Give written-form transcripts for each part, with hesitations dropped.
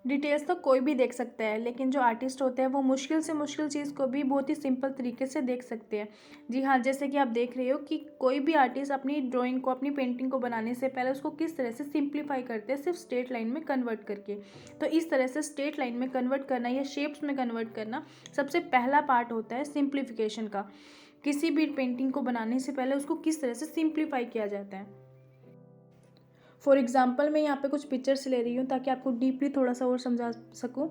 Details तो कोई भी देख सकता है, लेकिन जो आर्टिस्ट होते हैं वो मुश्किल से मुश्किल चीज़ को भी बहुत ही सिंपल तरीके से देख सकते हैं। जी हाँ, जैसे कि आप देख रहे हो कि कोई भी आर्टिस्ट अपनी ड्राइंग को, अपनी पेंटिंग को बनाने से पहले उसको किस तरह से सिंप्लीफाई करते हैं, सिर्फ स्ट्रेट लाइन में कन्वर्ट करके। तो इस तरह से स्ट्रेट लाइन में कन्वर्ट करना या शेप्स में कन्वर्ट करना सबसे पहला पार्ट होता है सिंप्लीफिकेशन का। किसी भी पेंटिंग को बनाने से पहले उसको किस तरह से सिंप्लीफाई किया जाता है। फॉर एग्ज़ाम्पल मैं यहाँ पे कुछ पिक्चर्स ले रही हूँ ताकि आपको डीपली थोड़ा सा और समझा सकूँ।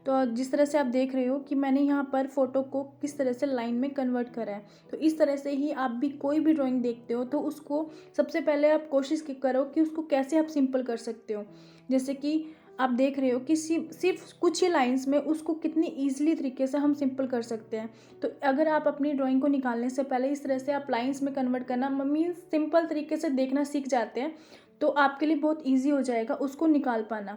तो जिस तरह से आप देख रहे हो कि मैंने यहाँ पर फ़ोटो को किस तरह से लाइन में कन्वर्ट करा है। तो इस तरह से ही आप भी कोई भी ड्राइंग देखते हो तो उसको सबसे पहले आप कोशिश करो कि उसको कैसे आप सिंपल कर सकते हो। जैसे कि आप देख रहे हो कि सिर्फ कुछ ही लाइंस में उसको कितनी ईजिली तरीके से हम सिंपल कर सकते हैं। तो अगर आप अपनी ड्राइंग को निकालने से पहले इस तरह से आप लाइंस में कन्वर्ट करना मीन्स सिंपल तरीके से देखना सीख जाते हैं, तो आपके लिए बहुत ईजी हो जाएगा उसको निकाल पाना।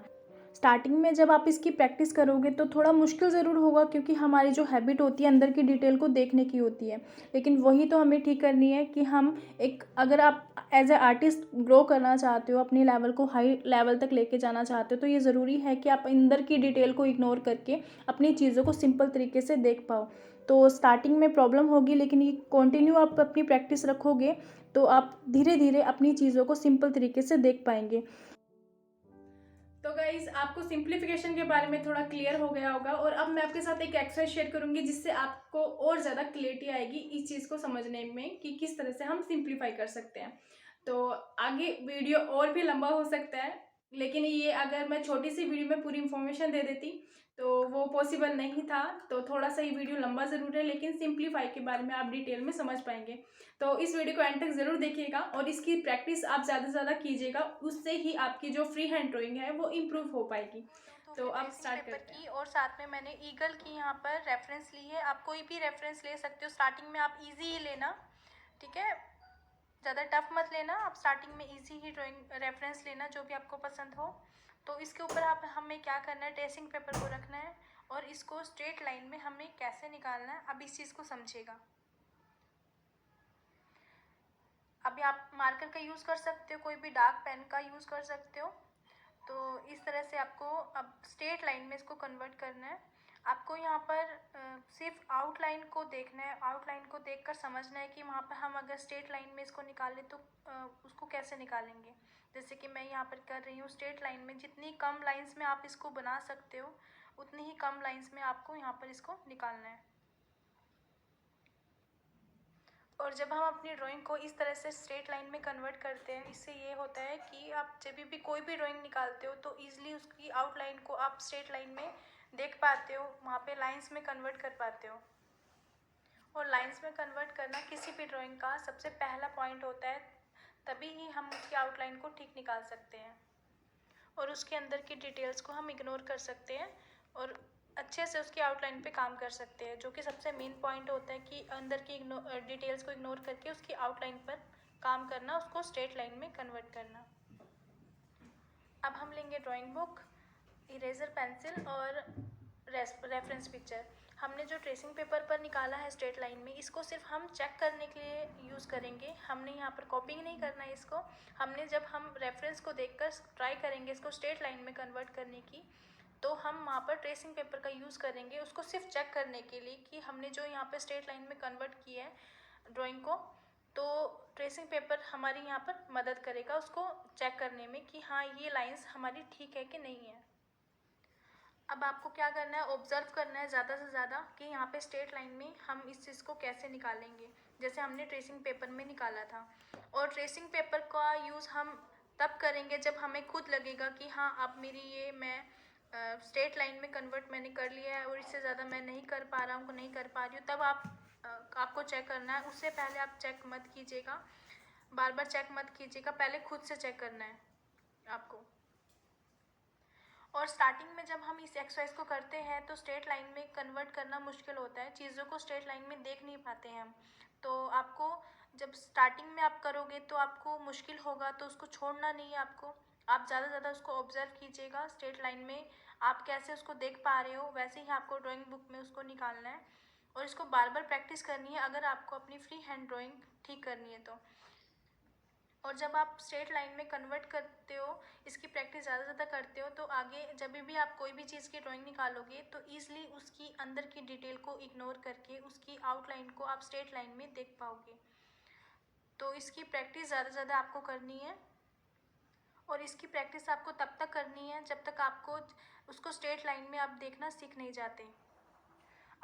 स्टार्टिंग में जब आप इसकी प्रैक्टिस करोगे तो थोड़ा मुश्किल ज़रूर होगा, क्योंकि हमारी जो हैबिट होती है अंदर की डिटेल को देखने की होती है। लेकिन वही तो हमें ठीक करनी है कि हम एक, अगर आप एज ए आर्टिस्ट ग्रो करना चाहते हो, अपनी लेवल को हाई लेवल तक लेके जाना चाहते हो, तो ये ज़रूरी है कि आप अंदर की डिटेल को इग्नोर करके अपनी चीज़ों को सिंपल तरीके से देख पाओ। तो स्टार्टिंग में प्रॉब्लम होगी, लेकिन ये कंटिन्यू आप अपनी प्रैक्टिस रखोगे तो आप धीरे धीरे अपनी चीज़ों को सिंपल तरीके से देख पाएंगे। तो गाइज आपको सिंप्लीफिकेशन के बारे में थोड़ा क्लियर हो गया होगा, और अब मैं आपके साथ एक एक्सरसाइज शेयर करूंगी जिससे आपको और ज़्यादा क्लियरिटी आएगी इस चीज़ को समझने में कि किस तरह से हम सिंप्लीफाई कर सकते हैं। तो आगे वीडियो और भी लंबा हो सकता है, लेकिन ये अगर मैं छोटी सी वीडियो में पूरी इन्फॉर्मेशन दे देती तो वो पॉसिबल नहीं था। तो थोड़ा सा ये वीडियो लंबा ज़रूर है, लेकिन सिंप्लीफाई के बारे में आप डिटेल में समझ पाएंगे। तो इस वीडियो को एंड तक ज़रूर देखिएगा और इसकी प्रैक्टिस आप ज़्यादा से ज़्यादा कीजिएगा, उससे ही आपकी जो फ्री हैंड ड्राइंग है वो इम्प्रूव हो पाएगी। तो फिर अब ट्रेसिंग स्टार्ट पेपर करते हैं। की, और साथ में मैंने ईगल की यहाँ पर रेफरेंस ली है। आप कोई भी रेफरेंस ले सकते हो, स्टार्टिंग में आप इजी ही लेना, ठीक है। ज़्यादा टफ मत लेना, आप स्टार्टिंग में इजी ही ड्राइंग रेफरेंस लेना जो भी आपको पसंद हो। तो इसके ऊपर आप हमें क्या करना है, ट्रेसिंग पेपर को रखना है और इसको स्ट्रेट लाइन में हमें कैसे निकालना है, अब इस चीज़ को समझिएगा। अभी आप मार्कर का यूज़ कर सकते हो, कोई भी डार्क पेन का यूज़ कर सकते हो। तो इस तरह से आपको अब स्ट्रेट लाइन में इसको कन्वर्ट करना है। आपको यहाँ पर सिर्फ आउटलाइन को देखना है, आउटलाइन को देखकर समझना है कि वहाँ पर हम अगर स्ट्रेट लाइन में इसको निकालें तो उसको कैसे निकालेंगे। जैसे कि मैं यहाँ पर कर रही हूँ स्ट्रेट लाइन में, जितनी कम लाइंस में आप इसको बना सकते हो उतनी ही कम लाइंस में आपको यहाँ पर इसको निकालना है। और जब हम अपनी ड्राइंग को इस तरह से स्ट्रेट लाइन में कन्वर्ट करते हैं, इससे ये होता है कि आप जब भी कोई भी ड्राइंग निकालते हो तो ईजिली उसकी आउटलाइन को आप स्ट्रेट लाइन में देख पाते हो, वहाँ पे लाइंस में कन्वर्ट कर पाते हो। और लाइंस में कन्वर्ट करना किसी भी ड्राइंग का सबसे पहला पॉइंट होता है, तभी ही हम उसकी आउटलाइन को ठीक निकाल सकते हैं और उसके अंदर की डिटेल्स को हम इग्नोर कर सकते हैं और अच्छे से उसकी आउटलाइन पे काम कर सकते हैं, जो कि सबसे मेन पॉइंट होता है कि अंदर की डिटेल्स को इग्नोर करके उसकी आउटलाइन पर काम करना, उसको स्ट्रेट लाइन में कन्वर्ट करना। अब हम लेंगे ड्राइंग बुक, इरेजर पेंसिल और रेफरेंस पिक्चर। हमने जो ट्रेसिंग पेपर पर निकाला है स्ट्रेट लाइन में, इसको सिर्फ हम चेक करने के लिए यूज़ करेंगे। हमने यहाँ पर कॉपिंग नहीं करना है इसको। हमने जब हम रेफरेंस को देखकर ट्राई करेंगे इसको स्ट्रेट लाइन में कन्वर्ट करने की, तो हम वहाँ पर ट्रेसिंग पेपर का यूज़ करेंगे उसको सिर्फ चेक करने के लिए कि हमने जो यहाँ पर स्ट्रेट लाइन में कन्वर्ट किया है ड्राइंग को, तो ट्रेसिंग पेपर हमारी यहाँ पर मदद करेगा उसको चेक करने में कि हाँ ये लाइंस हमारी ठीक है कि नहीं है। अब आपको क्या करना है, ऑब्जर्व करना है ज़्यादा से ज़्यादा कि यहाँ पे स्ट्रेट लाइन में हम इस चीज़ को कैसे निकालेंगे, जैसे हमने ट्रेसिंग पेपर में निकाला था। और ट्रेसिंग पेपर का यूज़ हम तब करेंगे जब हमें खुद लगेगा कि हाँ अब मेरी ये मैं स्ट्रेट लाइन में कन्वर्ट मैंने कर लिया है और इससे ज़्यादा मैं नहीं कर पा रहा हूँ, नहीं कर पा रही हूँ, तब आपको चेक करना है। उससे पहले आप चेक मत कीजिएगा, बार बार चेक मत कीजिएगा, पहले खुद से चेक करना है आपको। और स्टार्टिंग में जब हम इस एक्सरसाइज को करते हैं तो स्ट्रेट लाइन में कन्वर्ट करना मुश्किल होता है, चीज़ों को स्ट्रेट लाइन में देख नहीं पाते हैं हम। तो आपको जब स्टार्टिंग में आप करोगे तो आपको मुश्किल होगा, तो उसको छोड़ना नहीं है आपको। आप ज़्यादा से ज़्यादा उसको ऑब्जर्व कीजिएगा स्ट्रेट लाइन में, आप कैसे उसको देख पा रहे हो वैसे ही आपको ड्राइंग बुक में उसको निकालना है और इसको बार बार प्रैक्टिस करनी है अगर आपको अपनी फ्री हैंड ड्राइंग ठीक करनी है तो। और जब आप स्ट्रेट लाइन में कन्वर्ट करते हो, इसकी प्रैक्टिस ज़्यादा से ज़्यादा करते हो, तो आगे जब भी आप कोई भी चीज़ की ड्राइंग निकालोगे तो ईज़िली उसकी अंदर की डिटेल को इग्नोर करके उसकी आउटलाइन को आप स्ट्रेट लाइन में देख पाओगे। तो इसकी प्रैक्टिस ज़्यादा से ज़्यादा आपको करनी है, और इसकी प्रैक्टिस आपको तब तक करनी है जब तक आपको उसको स्ट्रेट लाइन में आप देखना सीख नहीं जाते।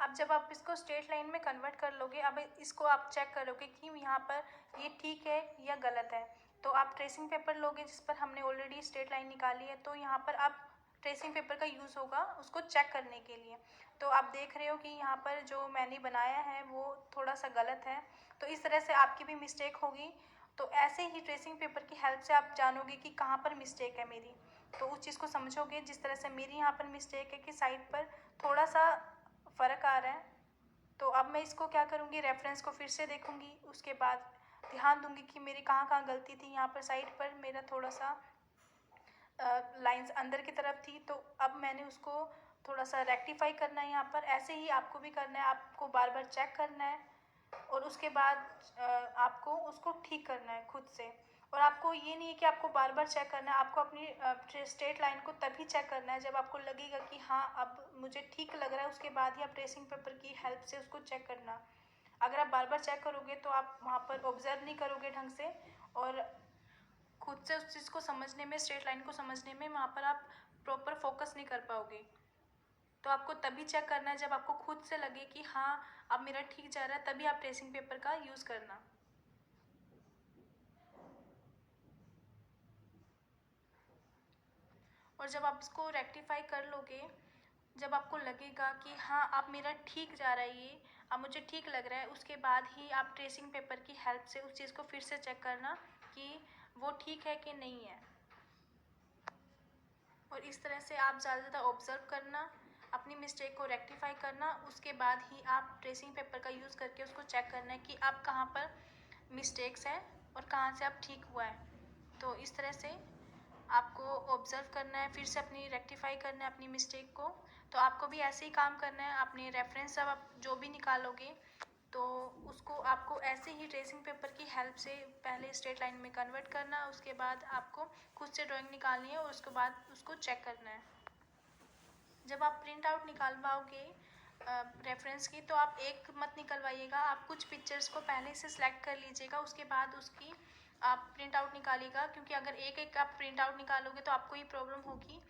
अब जब आप इसको स्ट्रेट लाइन में कन्वर्ट कर लोगे, अब इसको आप चेक करोगे कि यहाँ पर ये ठीक है या गलत है। तो आप ट्रेसिंग पेपर लोगे जिस पर हमने ऑलरेडी स्ट्रेट लाइन निकाली है, तो यहाँ पर आप ट्रेसिंग पेपर का यूज़ होगा उसको चेक करने के लिए। तो आप देख रहे हो कि यहाँ पर जो मैंने बनाया है वो थोड़ा सा गलत है, तो इस तरह से आपकी भी मिस्टेक होगी। तो ऐसे ही ट्रेसिंग पेपर की हेल्प से आप जानोगे कि कहाँ पर मिस्टेक है मेरी, तो उस चीज़ को समझोगे। जिस तरह से मेरी यहाँ पर मिस्टेक है कि साइड पर थोड़ा सा फ़र्क आ रहा है, तो अब मैं इसको क्या करूँगी, रेफरेंस को फिर से देखूँगी, उसके बाद ध्यान दूँगी कि मेरी कहाँ कहाँ गलती थी। यहाँ पर साइड पर मेरा थोड़ा सा लाइंस अंदर की तरफ थी, तो अब मैंने उसको थोड़ा सा रेक्टिफाई करना है। यहाँ पर ऐसे ही आपको भी करना है, आपको बार बार चेक करना है और उसके बाद आपको उसको ठीक करना है खुद से। और आपको ये नहीं है कि आपको बार बार चेक करना है, आपको अपनी स्ट्रेट लाइन को तभी चेक करना है जब आपको लगेगा कि हाँ अब मुझे ठीक लग रहा है, उसके बाद ही आप ट्रेसिंग पेपर की हेल्प से उसको चेक करना। अगर आप बार बार चेक करोगे तो आप वहाँ पर ऑब्जर्व नहीं करोगे ढंग से, और खुद से उस चीज़ को समझने में, स्ट्रेट लाइन को समझने में वहाँ पर आप प्रॉपर फोकस नहीं कर पाओगे। तो आपको तभी चेक करना है जब आपको खुद से लगे कि हाँ अब मेरा ठीक जा रहा है, तभी आप ट्रेसिंग पेपर का यूज़ करना। और जब आप इसको रेक्टिफाई कर लोगे, जब आपको लगेगा कि हाँ अब मेरा ठीक जा रहा है, ये अब मुझे ठीक लग रहा है, उसके बाद ही आप ट्रेसिंग पेपर की हेल्प से उस चीज़ को फिर से चेक करना कि वो ठीक है कि नहीं है। और इस तरह से आप ज़्यादा से ज़्यादा ऑब्ज़र्व करना, अपनी मिस्टेक को रेक्टिफाई करना, उसके बाद ही आप ट्रेसिंग पेपर का यूज़ करके उसको चेक करना है कि आप कहाँ पर मिस्टेक्स हैं और कहाँ से आप ठीक हुआ है। तो इस तरह से आपको ऑब्ज़र्व करना है, फिर से अपनी रेक्टिफाई करना है अपनी मिस्टेक को। तो आपको भी ऐसे ही काम करना है, अपने रेफरेंस जब आप जो भी निकालोगे तो उसको आपको ऐसे ही ट्रेसिंग पेपर की हेल्प से पहले स्ट्रेट लाइन में कन्वर्ट करना, उसके बाद आपको खुद से ड्राइंग निकालनी है और उसके बाद उसको चेक करना है। जब आप प्रिंट आउट निकालवाओगे रेफरेंस की, तो आप एक मत निकलवाइएगा, आप कुछ पिक्चर्स को पहले से सिलेक्ट कर लीजिएगा, उसके बाद उसकी आप प्रिंट आउट निकालिएगा। क्योंकि अगर एक एक आप प्रिंट आउट निकालोगे तो आपको ही प्रॉब्लम होगी,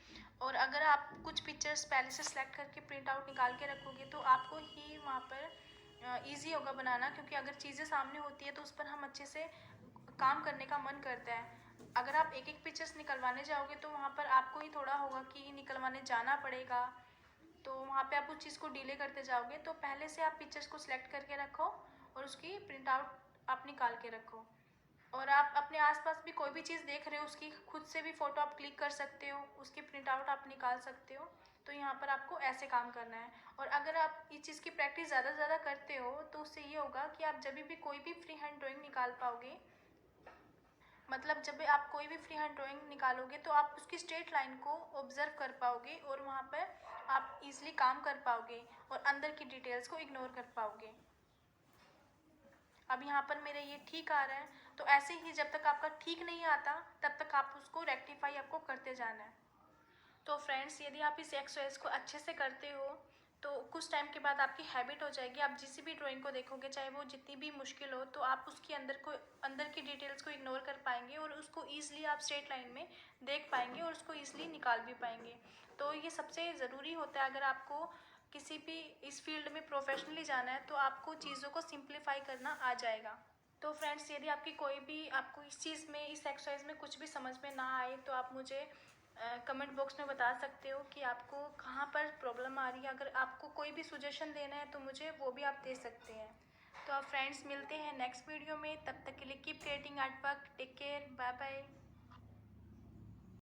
और अगर आप कुछ पिक्चर्स पहले से सिलेक्ट करके प्रिंट आउट निकाल के रखोगे तो आपको ही वहाँ पर ईजी होगा बनाना। क्योंकि अगर चीज़ें सामने होती है तो उस पर हम अच्छे से काम करने का मन करता है। अगर आप एक एक पिक्चर्स निकलवाने जाओगे तो वहाँ पर आपको ही थोड़ा होगा कि निकलवाने जाना पड़ेगा, तो वहाँ पे आप उस चीज़ को डिले करते जाओगे। तो पहले से आप पिक्चर्स को सिलेक्ट करके रखो और उसकी प्रिंट आउट आप निकाल के रखो। और आप अपने आसपास भी कोई भी चीज़ देख रहे हो उसकी खुद से भी फ़ोटो आप क्लिक कर सकते हो, उसकी प्रिंट आउट आप निकाल सकते हो। तो यहाँ पर आपको ऐसे काम करना है। और अगर आप इस चीज़ की प्रैक्टिस ज़्यादा से ज़्यादा करते हो तो उससे ये होगा कि आप जब भी कोई भी फ्री हैंड ड्राइंग निकाल पाओगे, मतलब जब आप कोई भी फ्री हैंड ड्राइंग निकालोगे तो आप उसकी स्ट्रेट लाइन को ऑब्जर्व कर पाओगे और वहाँ पर आप इजीली काम कर पाओगे और अंदर की डिटेल्स को इग्नोर कर पाओगे। अब यहाँ पर मेरा ये ठीक आ रहा है, तो ऐसे ही जब तक आपका ठीक नहीं आता तब तक आप उसको रेक्टिफाई आपको करते जाना है। तो फ्रेंड्स, यदि आप इस एक्सरसाइज को अच्छे से करते हो तो कुछ टाइम के बाद आपकी हैबिट हो जाएगी। आप जिस भी ड्राइंग को देखोगे, चाहे वो जितनी भी मुश्किल हो, तो आप उसके अंदर की डिटेल्स को इग्नोर कर पाएंगे और उसको ईजिली आप स्ट्रेट लाइन में देख पाएंगे और उसको ईजिली निकाल भी पाएंगे। तो ये सबसे ज़रूरी होता है। अगर आपको किसी भी इस फील्ड में प्रोफेशनली जाना है तो आपको चीज़ों को सिंप्लीफाई करना आ जाएगा। तो फ्रेंड्स, यदि आपको इस चीज़ में, इस एक्सरसाइज में कुछ भी समझ में ना आए तो आप मुझे कमेंट बॉक्स में बता सकते हो कि आपको कहाँ पर प्रॉब्लम आ रही है। अगर आपको कोई भी सुजेशन देना है तो मुझे वो भी आप दे सकते हैं। तो आप फ्रेंड्स, मिलते हैं नेक्स्ट वीडियो में। तब तक के लिए keep creating artwork. Take care, bye bye.